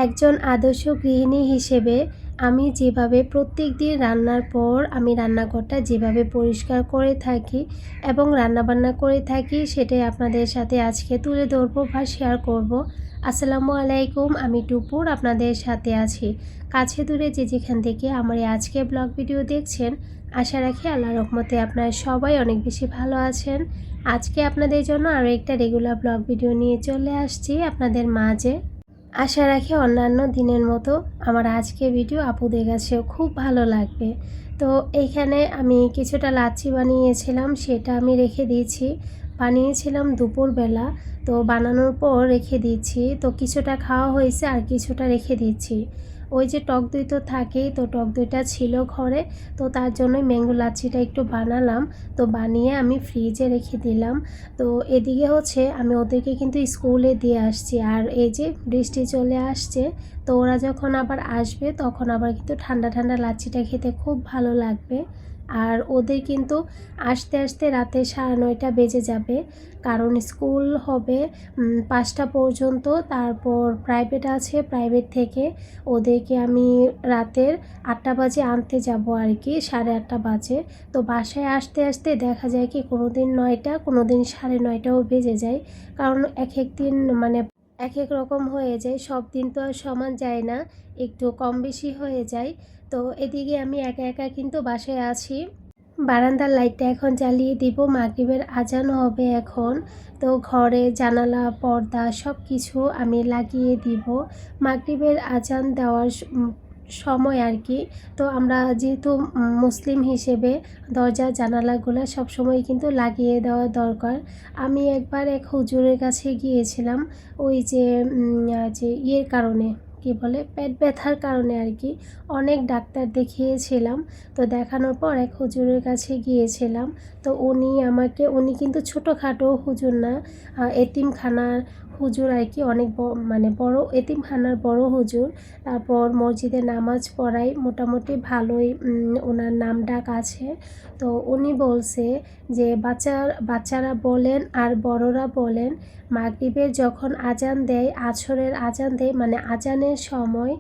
একজন আদর্শ গৃহিণী হিসেবে আমি যেভাবে প্রত্যেকদিন রান্নার পর আমি রান্নাঘরটা যেভাবে পরিষ্কার করে থাকি এবং রান্নাবান্না করে থাকি সেটাই আপনাদের সাথে আজকে তুলে ধরবো বা শেয়ার করব। আসসালামু আলাইকুম, আমি টুপুর আপনাদের সাথে আছি। কাছে দূরে যে যেখান থেকে আমার এই আজকে ব্লগ ভিডিও দেখছেন, আশা রাখি আল্লাহর রহমতে আপনারা সবাই অনেক বেশি ভালো আছেন। আজকে আপনাদের জন্য আরও একটা রেগুলার ব্লগ ভিডিও নিয়ে চলে আসছি আপনাদের মাঝে। আশা রাখি অন্যান্য দিনের মতো আমার আজকে ভিডিও আপুদের কাছেও খুব ভালো লাগবে। তো এইখানে আমি কিছুটা লাচ্ছি বানিয়েছিলাম, সেটা আমি রেখে দিয়েছি। বানিয়েছিলাম দুপুরবেলা, তো বানানোর পর রেখে দিচ্ছি। তো কিছুটা খাওয়া হয়েছে আর কিছুটা রেখে দিচ্ছি। ওই যে টক দই তো থাকেই, তো টক দইটা ছিল ঘরে, তো তার জন্যই ম্যাঙ্গো লাচ্ছিটা একটু বানালাম। তো বানিয়ে আমি ফ্রিজে রেখে দিলাম। তো এদিকে হচ্ছে আমি ওদেরকে কিন্তু স্কুলে দিয়ে আসছি, আর এই যে বৃষ্টি চলে আসছে, তো ওরা যখন আবার আসবে তখন আবার কিন্তু ঠান্ডা ঠান্ডা লাচ্ছিটা খেতে খুব ভালো লাগবে। আর ওদের কিন্তু আসতে আসতে রাতে 9:30 বেজে যাবে, কারণ স্কুল হবে 5টা পর্যন্ত। তারপর প্রাইভেট আছে, প্রাইভেট থেকে ওদেরকে আমি রাতের 8টা বাজে আনতে যাব আর কি, 8:30 বাজে। তো বাসায় আসতে আসতে দেখা যায় কি কোনো দিন 9টা, কোনো দিন 9:30ও বেজে যায়, কারণ এক এক দিন মানে এক এক রকম হয়ে যায়, সব দিন তো আর সমান যায় না, একটু কম বেশি হয়ে যায়। তো এদিকে আমি একা একা কিন্তু বাসায় আছি। বারান্দার লাইটটা এখন জ্বালিয়ে দিব, মাগরিবের আজান হবে এখন। তো ঘরে জানালা পর্দা সব কিছু আমি লাগিয়ে দিব মাগরিবের আজান দেওয়ার সময় আর কি। তো আমরা যেহেতু মুসলিম হিসেবে দরজা জানালাগুলো সবসময় কিন্তু লাগিয়ে দেওয়া দরকার। আমি একবার এক হুজুরের কাছে গিয়েছিলাম, ওই যে ইয়ের কারণে, কি বলে, পেট ব্যথার কারণে আর কি। অনেক ডাক্তার দেখিয়েছিলাম, তো দেখানোর পর এক হুজুরের কাছে গিয়েছিলাম। তো উনি কিন্তু ছোটোখাটো হুজুর না, এতিমখানার হুজুর আর কি, অনেক মানে বড় এতিমখানার বড় হুজুর। তারপর মসজিদে নামাজ পড়াই, মোটামুটি ভালোই ওনার নাম ডাক আছে। তো উনি বলছে যে বাচ্চারা বলেন আর বড়রা বলেন, মাগরিবের যখন আজান দেয়, আছরের আজান দেয়, মানে আজানের সময়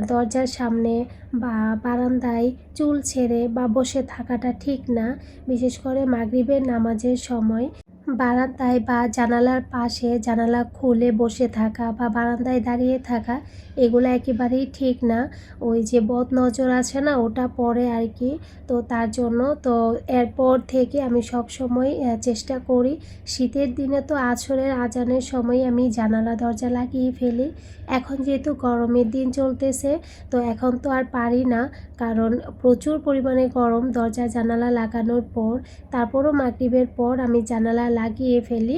দরজার সামনে বা বারান্দায় চুল ছেড়ে বা বসে থাকাটা ঠিক না। বিশেষ করে মাগরিবের নামাজের সময় বারান্দায় বা জানালার পাশে জানালা খুলে বসে থাকা বা বারান্দায় দাঁড়িয়ে থাকা, এগুলো একেবারেই ঠিক না। ওই যে বদ নজর আছে না, ওটা পড়ে আর কি। তো তার জন্য তো এরপর থেকে আমি সব সময় চেষ্টা করি, শীতের দিনে তো আছরের আজানের সময় আমি জানালা দরজা লাগিয়ে ফেলি। এখন যেহেতু গরমের দিন চলতেছে, তো এখন তো আর পারি না, কারণ প্রচুর পরিমাণে গরম দরজা জানালা লাগানোর পর। তারপরও মাগরিবের পর আমি জানালা লাগিয়ে ফেলি।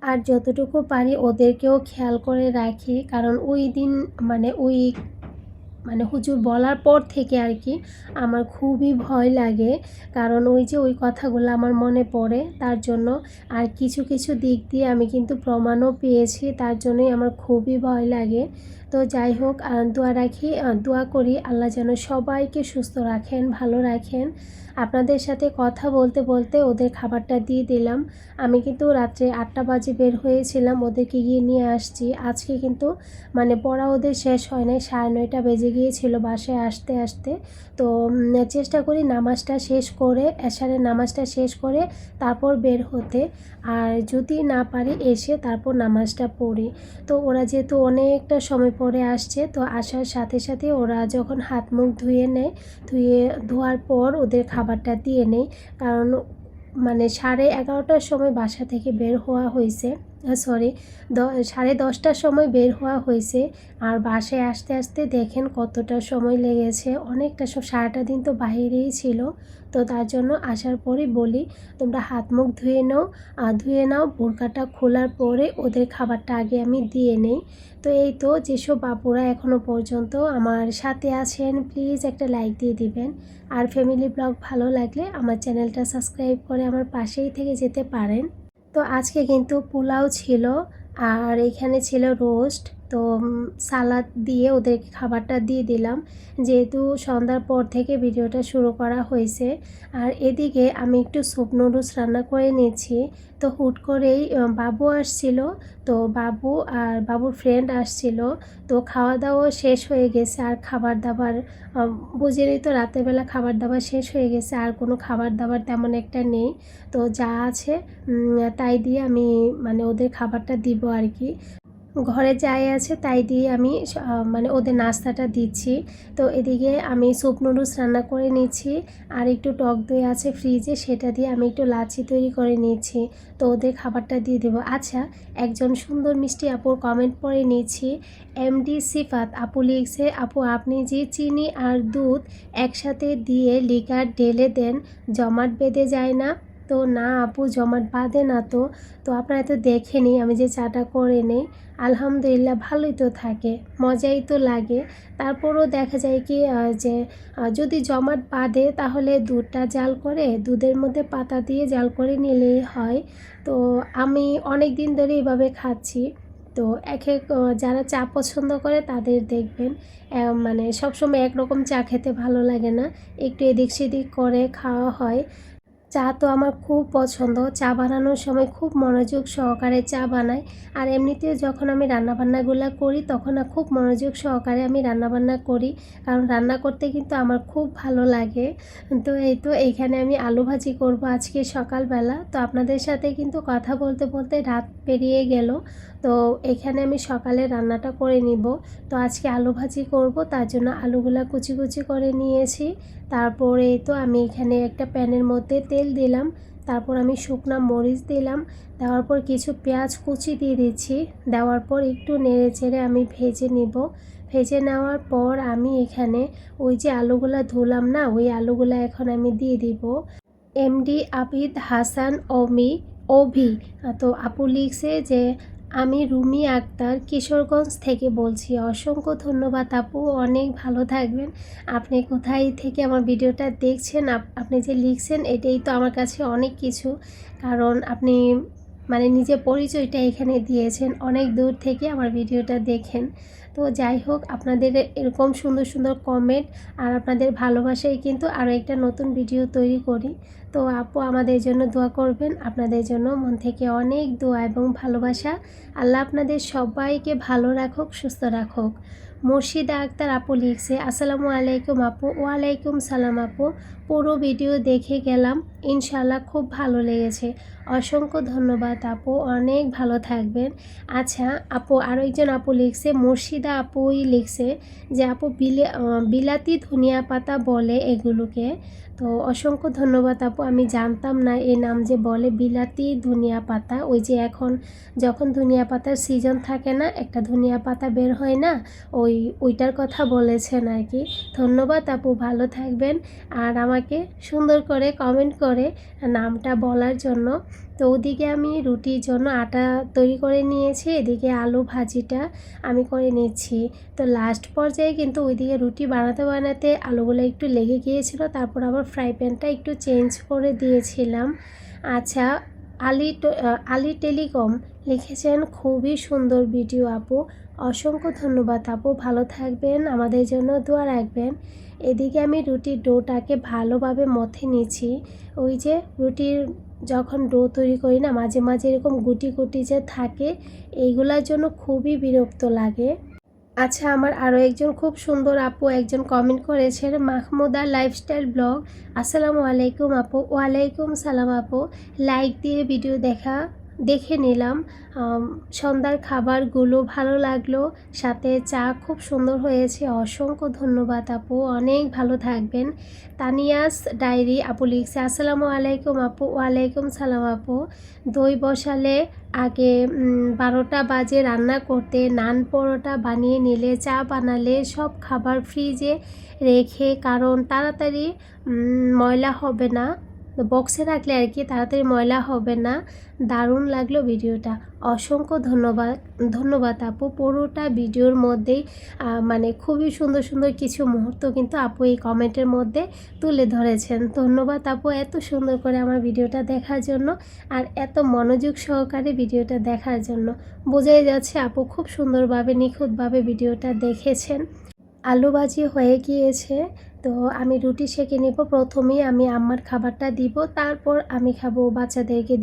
আর যতটুকু পারি ওদেরকেও খেয়াল করে রাখি, কারণ ওই দিন মানে হুজুর বলার পর থেকে আর কি আমার খুবই ভয় লাগে, কারণ ওই কথাগুলো আমার মনে পড়ে তার জন্য। আর কিছু কিছু দিক দিয়ে আমি কিন্তু প্রমাণও পেয়েছি, তার জন্যই আমার খুবই ভয় লাগে। তো যাই হোক, দোয়া করি আল্লাহ যেন সবাইকে সুস্থ রাখেন, ভালো রাখেন। আপনাদের সাথে কথা বলতে বলতে ওদের খাবারটা দিয়ে দিলাম। আমি কিন্তু রাত্রে 8টা বাজে বের হয়েছিলাম, ওদেরকে গিয়ে নিয়ে আসছি। আজকে কিন্তু মানে পড়া ওদের শেষ হয় নাই, 9:30 বেজে গিয়েছিল বাসায় আসতে আসতে। তো চেষ্টা করি নামাজটা শেষ করে, এশারের নামাজটা শেষ করে তারপর বের হতে। আর যদি না পারি এসে তারপর নামাজটা পড়ি। তো ওরা যেহেতু অনেকটা সময় পরে আসছে, তো আসার সাথে সাথে ওরা যখন হাত মুখ ধোয়ার পর ওদের খাবারটা দিয়ে নেই, কারণ মানে 11:30টার সময় বাসা থেকে বের হওয়া হয়েছে, 10:30টার সময় বের হওয়া হয়েছে। আর বাসায় আসতে আসতে দেখেন কতটা সময় লেগেছে, অনেকটা সারাটা দিন তো বাইরেই ছিল। তো তার জন্য আসার পরে বলি, তোমরা হাত মুখ ধুয়ে নাও, বোরকাটা খোলার পরে ওদের খাবারটা আগে আমি দিয়ে নেই। তো এই তো, যেসব বাবুরা এখনও পর্যন্ত আমার সাথে আছেন প্লিজ একটা লাইক দিয়ে দিবেন। আর ফ্যামিলি ব্লগ ভালো লাগলে আমার চ্যানেলটা সাবস্ক্রাইব করে আমার পাশেই থেকে যেতে পারেন। তো আজকে কিন্তু পোলাও ছিল, আর এখানে ছিল রোস্ট, তো সালাদ দিয়ে ওদেরকে খাবারটা দিয়ে দিলাম, যেহেতু সন্ধ্যার পর থেকে ভিডিওটা শুরু করা হয়েছে। আর এদিকে আমি একটু স্যুপ নুডলস রান্না করে নিয়েছি। তো হুট করেই বাবু আসছিল, তো বাবু আর বাবুর ফ্রেন্ড আসছিল, তো খাওয়া দাওয়া শেষ হয়ে গেছে। আর খাবার দাবার বুঝেরই তো রাতেরবেলা খাবার দাবার শেষ হয়ে গেছে, আর কোনো খাবার দাবার তেমন একটা নেই। তো যা আছে তাই দিয়ে আমি মানে ওদের খাবারটা দিব আর কি। ঘরে যাই আছে তাই দিয়ে আমি মানে ওদের নাস্তাটা দিচ্ছি। তো এদিকে আমি স্যুপ নুডলস রান্না করে নিচ্ছি, আর একটু টক দই আছে ফ্রিজে, সেটা দিয়ে আমি একটু লাচ্ছি তৈরি করে নিচ্ছি। তো ওদের খাবারটা দিয়ে দেবো। আচ্ছা, একজন সুন্দর মিষ্টি আপুর কমেন্ট পড়ে নিচ্ছি। এমডি সিফাত আপু লিখছে, আপু আপনি যে চিনি আর দুধ একসাথে দিয়ে লিকার ঢেলে দেন, জমাট বেঁধে যায় না? তো না আপু, জমাট বাঁধে না। তো তো আপনারা তো দেখেনি আমি যে চাটা করে নেই, আলহামদুলিল্লাহ ভালোই তো থাকে, মজাই তো লাগে। তারপরও দেখা যায় কি যে যদি জমাট বাঁধে তাহলে দুধটা জাল করে দুধের মধ্যে পাতা দিয়ে জাল করে নিলেই হয়। তো আমি অনেক দিন ধরে এভাবে খাচ্ছি। তো এক এক যারা চা পছন্দ করে তাদের দেখবেন মানে সবসময় একরকম চা খেতে ভালো লাগে না, একটু এদিক সেদিক করে খাওয়া হয়। চা তো আমার খুব পছন্দ, চা বানানোর সময় খুব মনোযোগ সহকারে চা বানাই। আর এমনিতেও যখন আমি রান্নাবান্নাগুলো করি তখন খুব মনোযোগ সহকারে আমি রান্নাবান্না করি, কারণ রান্না করতে কিন্তু আমার খুব ভালো লাগে। তো এই তো এইখানে আমি আলু ভাজি করব আজকে সকালবেলা। তো আপনাদের সাথে কিন্তু কথা বলতে বলতে রাত পেরিয়ে গেল। তো এখানে আমি সকালে রান্নাটা করে নিব। তো আজকে আলু ভাজি করব, তার জন্য আলুগুলা কুচি কুচি করে নিয়েছি। তারপরে তো আমি এখানে একটা প্যানের মধ্যে তেল দিলাম, তারপর আমি শুকনো মরিচ দিলাম, দেওয়ার পর কিছু পেঁয়াজ কুচি দিয়ে দিচ্ছি। দেওয়ার পর একটু নেড়ে চেড়ে আমি ভেজে নিব। ভেজে নেওয়ার পর আমি এখানে ওই যে আলুগুলা ধুলাম না, ওই আলুগুলা এখন আমি দিয়ে দিব। এমডি আবিদ হাসান অভি, তো আপু লিখছে যে আমি রুমি আক্তার কিশোরগঞ্জ থেকে বলছি। অসংখ্য ধন্যবাদ আপু, অনেক ভালো থাকবেন। আপনি কোথায় থেকে আমার ভিডিওটা দেখছেন, আপনি যে লিখছেন এটাই তো আমার কাছে অনেক কিছু, কারণ আপনি মানে নিজের পরিচয়টা এখানে দিয়েছেন, অনেক দূর থেকে আমার ভিডিওটা দেখেন। তো যাই হোক, আপনাদের এরকম সুন্দর সুন্দর কমেন্ট আর আপনাদের ভালোবাসায় কিন্তু আরও একটা নতুন ভিডিও তৈরি করি। তো আপু আমাদের জন্য দোয়া করবেন, আপনাদের জন্য মন থেকে অনেক দোয়া এবং ভালোবাসা। আল্লাহ আপনাদের সবাইকে ভালো রাখুক, সুস্থ রাখুক। মুর্শিদা আক্তার আপু লিখছে, আসসালামু আলাইকুম আপু। ওয়ালাইকুম সালাম আপু, পুরো ভিডিও দেখে গেলাম, ইনশাল্লাহ খুব ভালো লেগেছে। অসংখ্য ধন্যবাদ আপু, অনেক ভালো থাকবেন। আচ্ছা আপু, আরও একজন আপু লিখছে, মুর্শিদা আপুই লিখছে যে আপু বিলাতি ধনিয়া পাতা বলে এগুলোকে। তো অসংখ্য ধন্যবাদ আপু, আমি জানতাম না এই নাম যে বলে বিলাতি ধনিয়া পাতা। ওই যে এখন যখন ধনিয়া পাতার সিজন থাকে না, একটা ধনিয়া পাতা বের হয় না, ওইটার কথা বলেছেন আর কি। ধন্যবাদ আপু, ভালো থাকবেন। আর আমাকে সুন্দর করে কমেন্ট করে নামটা বলার জন্য। তো ওদিকে আমি রুটির জন্য আটা তৈরি করে নিয়েছি, এদিকে আলু ভাজিটা আমি করে নিচ্ছি। তো লাস্ট পর্যায়ে কিন্তু ওইদিকে রুটি বানাতে বানাতে আলুগুলো একটু লেগে গিয়েছিল, তারপর আবার ফ্রাই প্যানটা একটু চেঞ্জ করে দিয়েছিলাম। আচ্ছা, আলী টেলিকম লিখেছেন, খুবই সুন্দর ভিডিও আপু, অসংখ্য ধন্যবাদ আপু, ভালো থাকবেন, আমাদের জন্য দোয়া রাখবেন। এদিকে আমি রুটির ডোটাকে ভালোভাবে মথে নিচ্ছি। ওই যে রুটির যখন ডো তৈরি করি না, মাঝে মাঝে এরকম গুটি গুটি যে থাকে, এইগুলোর জন্য খুবই বিরক্ত লাগে। আচ্ছা, আমার আরও একজন খুব সুন্দর আপু একজন কমেন্ট করেছেন, মাহমুদা লাইফস্টাইল ব্লগ, আসসালামু আলাইকুম আপু। ওয়ালাইকুম সালাম আপু, লাইক দিয়ে ভিডিও দেখে নিলাম। সন্ধ্যার খাবারগুলো ভালো লাগলো, সাথে চা খুব সুন্দর হয়েছে। অসংখ্য ধন্যবাদ আপু, অনেক ভালো থাকবেন। তানিয়াস ডায়েরি আপু লিখছে, আসসালামু আলাইকুম আপু। ওয়ালাইকুম সালাম আপু, দই বসালে আগে 12টা বাজে রান্না করতে, নান পরোটা বানিয়ে নিলে, চা বানালে সব খাবার ফ্রিজে রেখে, কারণ তাড়াতাড়ি ময়লা হবে না, তো বক্সে রাখলে আর কি তাড়াতাড়ি ময়লা হবে না। দারুণ লাগলো ভিডিওটা। অসংখ্য ধন্যবাদ আপু। পুরোটা ভিডিওর মধ্যেই মানে খুবই সুন্দর সুন্দর কিছু মুহূর্ত কিন্তু আপু এই কমেন্টের মধ্যে তুলে ধরেছেন। ধন্যবাদ আপু এত সুন্দর করে আমার ভিডিওটা দেখার জন্য আর এত মনোযোগ সহকারে ভিডিওটা দেখার জন্য। বোঝাই যাচ্ছে আপু খুব সুন্দরভাবে নিখুঁতভাবে ভিডিওটা দেখেছেন। আলু ভাজি হয়ে গিয়েছে, তো আমি রুটি সেঁকে নেব। প্রথমেই আমি আম্মার খাবারটা দিব, তারপর আমি খাবো, বাচ্চাদেরকে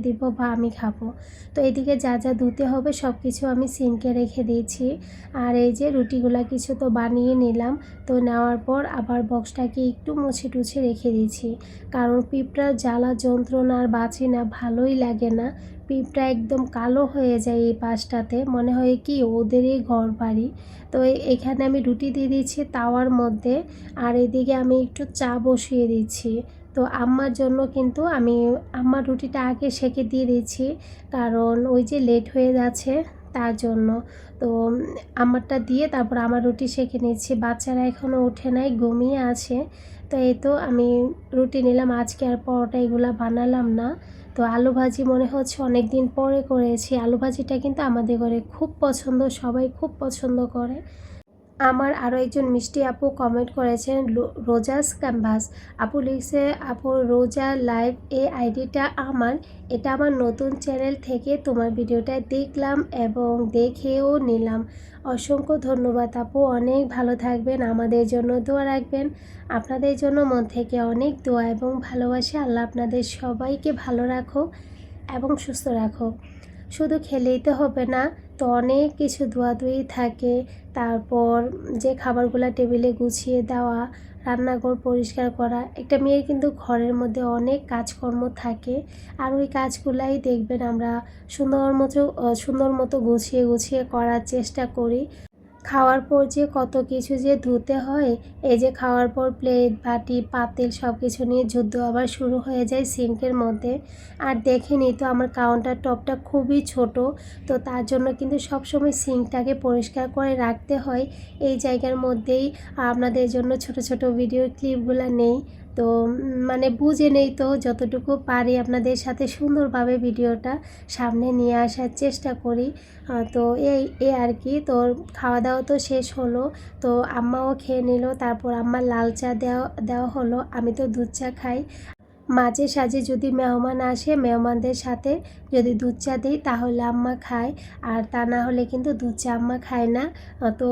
দিব বা আমি খাবো। তো এদিকে যা যা ধুতে হবে সব কিছু আমি সিঙ্কে রেখে দিয়েছি। আর এই যে রুটিগুলা কিছু তো বানিয়ে নিলাম, তো নেওয়ার পর আবার বক্সটাকে একটু মুছে টুছে রেখে দিয়েছি, কারণ পিঁপড়ার জ্বালা যন্ত্রণা আর বাঁচি না, ভালোই লাগে না। পিঁপড়া একদম কালো হয়ে যায় এই পাশটাতে, মনে হয় কি ওদেরই ঘর বাড়ি। তো এখানে আমি রুটি দিয়ে দিচ্ছি তাওয়ার মধ্যে, আর এদিকে আমি একটু চা বসিয়ে দিচ্ছি। তো আম্মার জন্য কিন্তু আমি আম্মার রুটিটা আগে সেঁকে দিয়ে দিচ্ছি, কারণ ওই যে লেট হয়ে যাচ্ছে তার জন্য। তো আমারটা দিয়ে তারপর আমার রুটি সেঁকে নিচ্ছি। বাচ্চারা এখনও ওঠে নাই, ঘুমিয়ে আছে। তো এই তো আমি রুটি নিলাম, আজকে আর পরোটা এগুলো বানালাম না। তো আলু ভাজি মনে হচ্ছে অনেক দিন পরে করেছি। আলু ভাজিটা কিন্তু আমাদের ঘরে খুব পছন্দ, সবাই খুব পছন্দ করে। আমার আরও একজন মিষ্টি আপু কমেন্ট করেছেন, রোজাস ক্যানভাস আপু লিখছে, আপু রোজা লাইভ এই আইডিটা আমার, এটা আমার নতুন চ্যানেল থেকে তোমার ভিডিওটা দেখলাম এবং দেখেও নিলাম। অসংখ্য ধন্যবাদ আপু, অনেক ভালো থাকবেন, আমাদের জন্য দোয়া রাখবেন। আপনাদের জন্য মন থেকে অনেক দোয়া এবং ভালোবাসা। আল্লাহ আপনাদের সবাইকে ভালো রাখো এবং সুস্থ রাখো। শুধু খেলেই তো হবে না, তো অনেক কিছু ধোয়াধুয়ি থাকে। তারপর যে খাবারগুলো টেবিলে গুছিয়ে দেওয়া, রান্নাঘর পরিষ্কার করা, একটা মেয়ের কিন্তু ঘরের মধ্যে অনেক কাজকর্ম থাকে। আর ওই কাজগুলাই দেখবেন আমরা সুন্দর মতো গুছিয়ে গুছিয়ে করার চেষ্টা করি। খাওয়ার পর যে কত কিছু যে ধুতে হয়, এই যে খাওয়ার পর প্লেট বাটি পাতিল সব কিছু নিয়ে যুদ্ধ আবার শুরু হয়ে যায় সিঙ্কের মধ্যে। আর দেখেনি তো আমার কাউন্টার টপটা খুবই ছোট, তো তার জন্য কিন্তু সবসময় সিঙ্কটাকে পরিষ্কার করে রাখতে হয়। এই জায়গার মধ্যেই আপনাদের জন্য ছোট ছোট ভিডিও ক্লিপগুলো নেই। তো মানে বুঝে নেই, তো যতটুকু পারি আপনাদের সাথে সুন্দরভাবে ভিডিওটা সামনে নিয়ে আসার চেষ্টা করি। তো এই আর কি। তো খাওয়া দাওয়া তো শেষ হলো, তো আম্মাও খেয়ে নিল। তারপর আম্মার লাল চা দেওয়া হলো। আমি তো দুধ চা খাই। মাঝে সাঝে যদি মেহমান আসে, মেহমানদের সাথে যদি দুধ চা দিই তাহলে আম্মা খায়, আর তা না হলে কিন্তু দুধ চা আম্মা খায় না। তো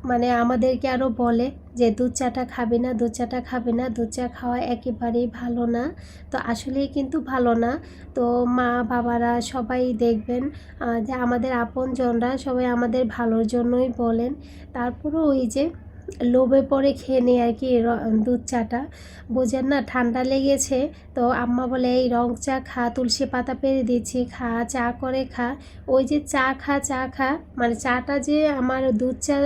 মানে আমাদেরকে আরও বলে যে দুধ চাটা খাবে না, দুধ চাটা খাবে না, দুধ চা খাওয়া একেবারেই ভালো না। তো আসলেই কিন্তু ভালো না। তো মা বাবারা সবাই দেখবেন যে আমাদের আপনজনরা সবাই আমাদের ভালোর জন্যই বলেন। তারপরেও ওই যে লোভে পড়ে খেয়ে নিই আর কি দুধ চাটা। বোঝেন না, ঠান্ডা লেগেছে, তো আম্মা বলে এই রং চা খা, তুলসী পাতা পেরে দিচ্ছি, খা, চা করে খা। ওই যে চা খা মানে চাটা যে আমার দুধ চা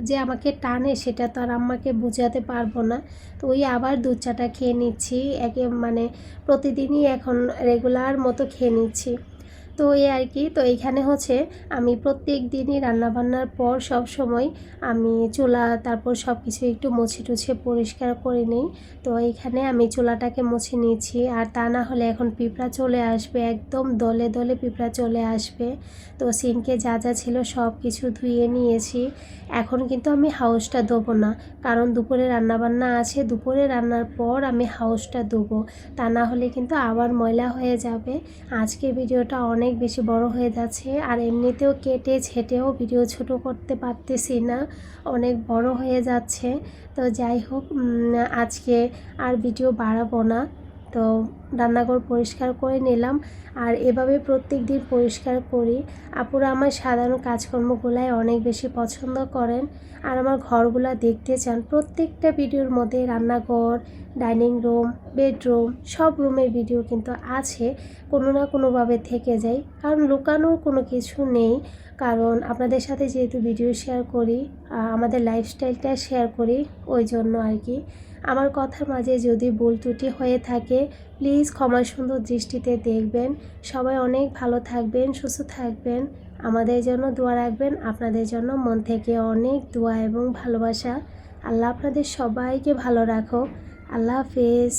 যে আমাকে টানে সেটা তো আর আম্মাকে বোঝাতে পারবো না। তো ওই আবার দুধ চাটা খেয়ে নিচ্ছি, মানে প্রতিদিনই এখন রেগুলার মতো খেয়ে নিচ্ছি। তো এই আর কি। তো এইখানে হচ্ছে আমি প্রত্যেক দিনই রান্নাবান্নার পর সব সময় আমি চুলা তারপর সব কিছু একটু মুছে টুছে পরিষ্কার করে নিই। তো এইখানে আমি চুলাটাকে মুছে নিয়েছি, আর তা না হলে এখন পিঁপড়া চলে আসবে, একদম দলে দলে পিঁপড়া চলে আসবে। তো সিঙ্কে যা যা ছিল সব কিছু ধুয়ে নিয়েছি। এখন কিন্তু আমি হাউসটা দেবো না, কারণ দুপুরে রান্নাবান্না আছে, দুপুরে রান্নার পর আমি হাউসটা দেবো, তা না হলে কিন্তু আবার ময়লা হয়ে যাবে। আজকে ভিডিওটা অনেক বেশি বড় হয়ে যাচ্ছে, আর এমনিতেও কেটে ছেটেও ভিডিও ছোট করতে পারতেছি না, অনেক বড় হয়ে যাচ্ছে। তো যাই হোক, আজকে আর ভিডিও বাড়াবো না। তো রান্নাঘর পরিষ্কার করে নিলাম, আর এভাবে প্রত্যেক দিন পরিষ্কার করি। আপুরা আমার সাধারণ কাজকর্মগুলাই অনেক বেশি পছন্দ করেন, আর আমার ঘরগুলা দেখতে চান। প্রত্যেকটা ভিডিওর মধ্যে রান্নাঘর, ডাইনিং রুম, বেডরুম সব রুমের ভিডিও কিন্তু আছে, কোনো না কোনোভাবে থেকে যায়, কারণ লুকানোর কোনো কিছু নেই। কারণ আপনাদের সাথে যেহেতু ভিডিও শেয়ার করি, আমাদের লাইফস্টাইলটা শেয়ার করি, ওই জন্য আর কি। আমার কথার মাঝে যদি ভুল ত্রুটি হয়ে থাকে প্লিজ ক্ষমা সুন্দর দৃষ্টিতে দেখবেন। সবাই অনেক ভালো থাকবেন, সুস্থ থাকবেন, আমাদের জন্য দোয়া রাখবেন। আপনাদের জন্য মন থেকে অনেক দোয়া এবং ভালোবাসা। আল্লাহ আপনাদের সবাইকে ভালো রাখো। আল্লাহ হাফেজ।